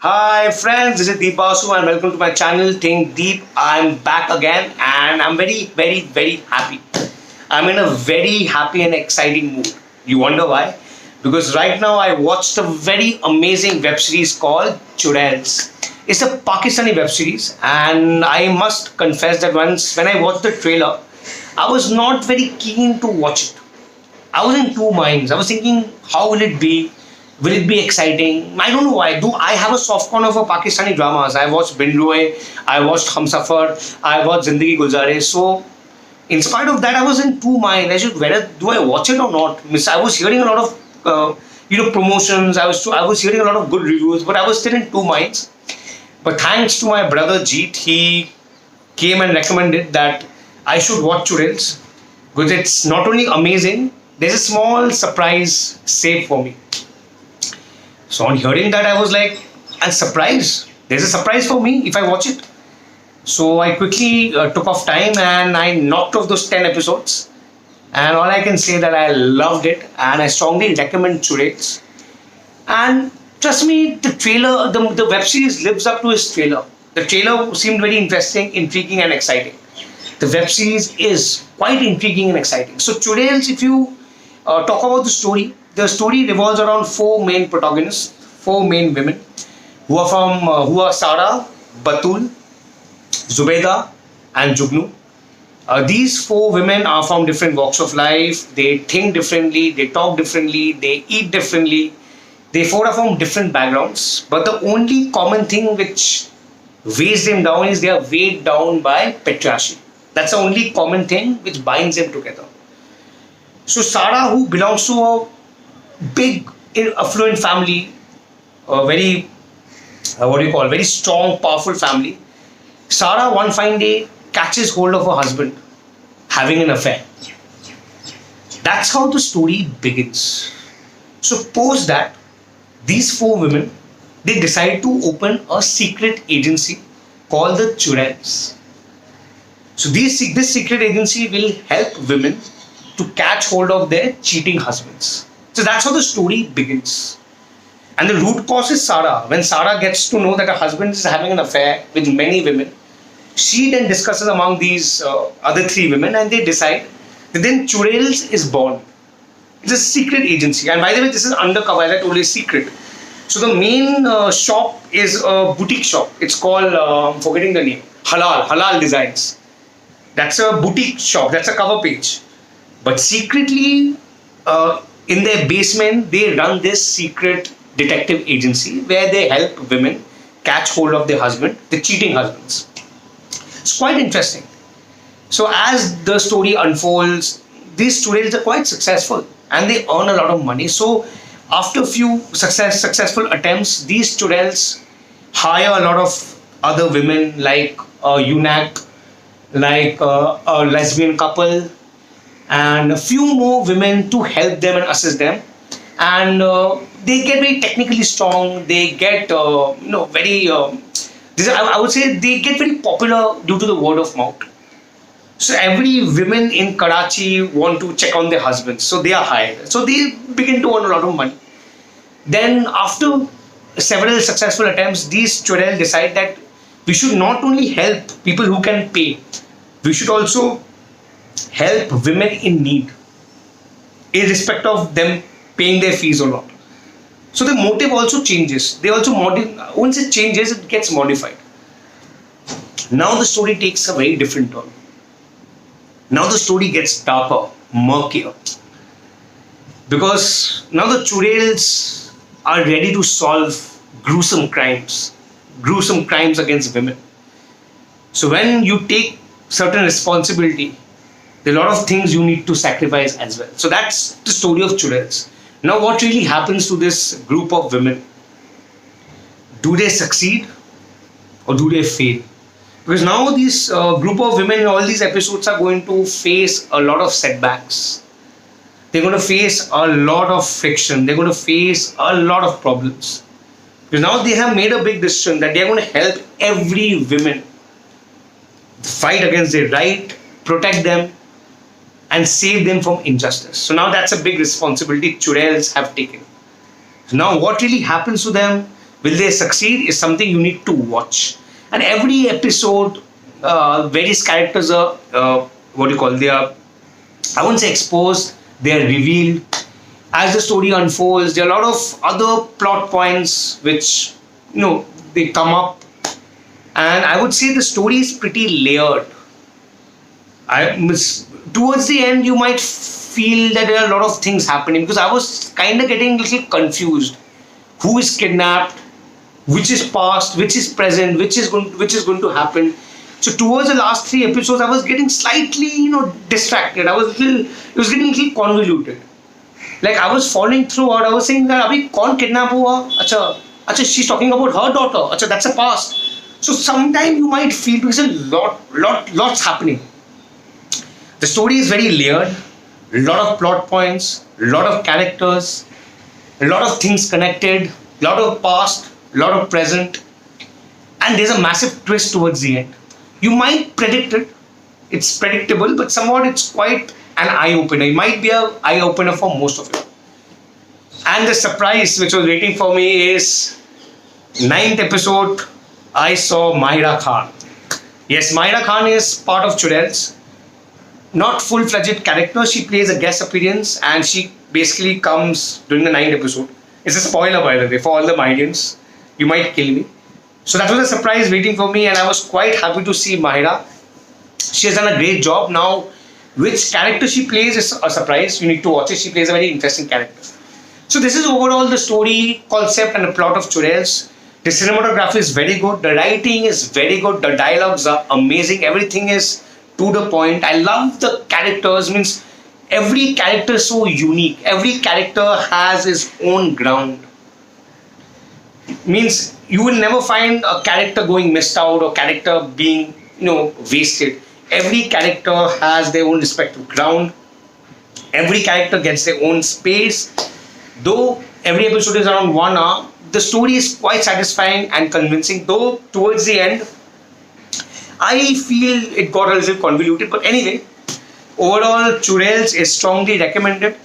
Hi friends, this is Deepasu and welcome to my channel Think Deep. I'm back again and I'm very happy. I'm in a very happy and exciting mood. You wonder why? Because right now I watched a very amazing web series called Chudails. It's a Pakistani web series and I must confess that once when I watched the trailer, I was not very keen to watch it. I was in two minds. I was thinking, how will it be? Will it be exciting? I don't know why. Do I have a soft corner for Pakistani dramas? I watched Bin Ruwe, I watched Humsafar, I watched Zindagi Gulzare. So, in spite of that, I was in two minds. I should whether do I watch it or not? Miss, I was hearing a lot of promotions. I was hearing a lot of good reviews, but I was still in two minds. But thanks to my brother Jeet, he came and recommended that I should watch Chudails because it's not only amazing. There's a small surprise saved for me. So on hearing that, I was like, I'm surprised. There's a surprise for me if I watch it. So I quickly took off time and I knocked off those 10 episodes. And all I can say that I loved it and I strongly recommend Chudails. And trust me, the web series lives up to its trailer. The trailer seemed very interesting, intriguing, and exciting. The web series is quite intriguing and exciting. So Chudails, if you talk about the story revolves around four main protagonists, four main women, who are Sara, Batul, Zubeda, and Jugnu. These four women are from different walks of life. They think differently, they talk differently, they eat differently. They four are from different backgrounds, but the only common thing which weighs them down is they are weighed down by patriarchy. That's the only common thing which binds them together. So Sara, who belongs to a big, affluent family, a very, very strong, powerful family. Sara, one fine day, catches hold of her husband having an affair. That's how the story begins. So post that, these four women, they decide to open a secret agency called the Chudails. So this secret agency will help women to catch hold of their cheating husbands. So that's how the story begins. And the root cause is Sara. When Sara gets to know that her husband is having an affair with many women, she then discusses among these other three women and they decide that then Chudails is born. It's a secret agency. And by the way, this is undercover, as I told you, secret. So the main shop is a boutique shop. It's called, forgetting the name, Halal Designs. That's a boutique shop. That's a cover page. But secretly, in their basement, they run this secret detective agency where they help women catch hold of their husband, the cheating husbands. It's quite interesting. So as the story unfolds, these students are quite successful and they earn a lot of money. So after a few successful attempts, these students hire a lot of other women like a eunuch, like a lesbian couple, and a few more women to help them and assist them. And they get very technically strong. They get, very. I would say they get very popular due to the word of mouth. So every women in Karachi want to check on their husbands, so they are hired. So they begin to earn a lot of money. Then after several successful attempts, these Chudails decide that we should not only help people who can pay, we should also help women in need, irrespective of them paying their fees or not. So the motive also changes. They also once it changes, it gets modified. Now the story takes a very different turn. Now the story gets darker, murkier. Because now the Chudails are ready to solve gruesome crimes against women. So when you take certain responsibility, there are a lot of things you need to sacrifice as well. So that's the story of Chudails. Now what really happens to this group of women? Do they succeed or do they fail? Because now this group of women in all these episodes are going to face a lot of setbacks. They're going to face a lot of friction. They're going to face a lot of problems. Because now they have made a big decision that they're going to help every woman fight against their right, protect them, and save them from injustice. So now that's a big responsibility Chudails have taken. So now what really happens to them? Will they succeed is something you need to watch. And every episode, various characters are, what do you call, they are, I won't say exposed, they are revealed. As the story unfolds, there are a lot of other plot points which, they come up. And I would say the story is pretty layered. Towards the end, you might feel that there are a lot of things happening, because I was kind of getting a little confused. Who is kidnapped? Which is past? Which is present? Which is going to happen? So towards the last 3 episodes, I was getting slightly, distracted. It was getting a little convoluted. Like I was falling throughout. I was saying that abhi kaun kidnap hua? Acha, she's talking about her daughter. Acha, that's a past. So sometimes you might feel, because a lots happening. The story is very layered, a lot of plot points, a lot of characters, a lot of things connected, a lot of past, a lot of present, and there's a massive twist towards the end. You might predict it, it's predictable, but somewhat it's quite an eye-opener. It might be an eye-opener for most of it. And the surprise which was waiting for me is 9th episode, I saw Mahira Khan. Yes, Mahira Khan is part of Churels. Not full-fledged character, she plays a guest appearance and she basically comes during the 9th episode. It's a spoiler, by the way, for all the Mahirians. You might kill me. So that was a surprise waiting for me, and I was quite happy to see Mahira. She has done a great job. Now, which character she plays is a surprise. You need to watch it. She plays a very interesting character. So this is overall the story, concept and the plot of Churels. The cinematography is very good. The writing is very good. The dialogues are amazing. Everything is to the point. I love the characters. Means every character is so unique. Every character has his own ground. Means you will never find a character going missed out or character being wasted. Every character has their own respective ground. Every character gets their own space. Though every episode is around 1 hour, the story is quite satisfying and convincing. Though towards the end, I feel it got a little convoluted. But anyway, overall, Churels is strongly recommended.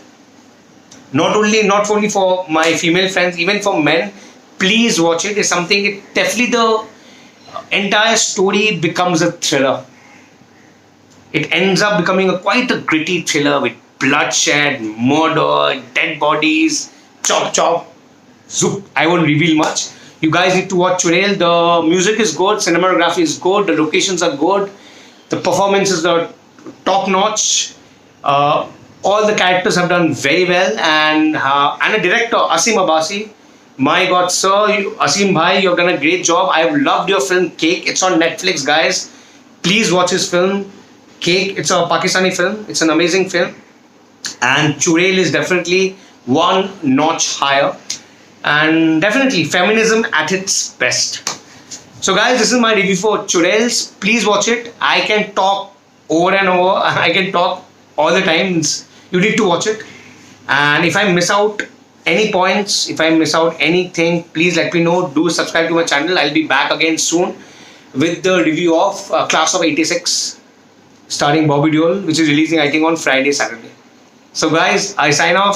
Not only for my female friends, even for men. Please watch it. It's something. Definitely, the entire story becomes a thriller. It ends up becoming quite a gritty thriller with bloodshed, murder, dead bodies, chop, zoop. I won't reveal much. You guys need to watch Churel. The music is good, cinematography is good, the locations are good, the performances are top notch. All the characters have done very well, and a director, Asim Abbasi. My God, sir, Asim Bhai, you've done a great job. I've loved your film Cake. It's on Netflix, guys. Please watch his film Cake. It's a Pakistani film. It's an amazing film. And Churel is definitely one notch higher. And definitely feminism at its best. So guys, this is my review for Churels. Please watch it. I can talk over and over. I can talk all the time. You need to watch it. And if I miss out any points, if I miss out anything, please let me know. Do subscribe to my channel. I'll be back again soon with the review of Class of 86 starring Bobby Deol, which is releasing I think on Friday, Saturday. So guys, I sign off.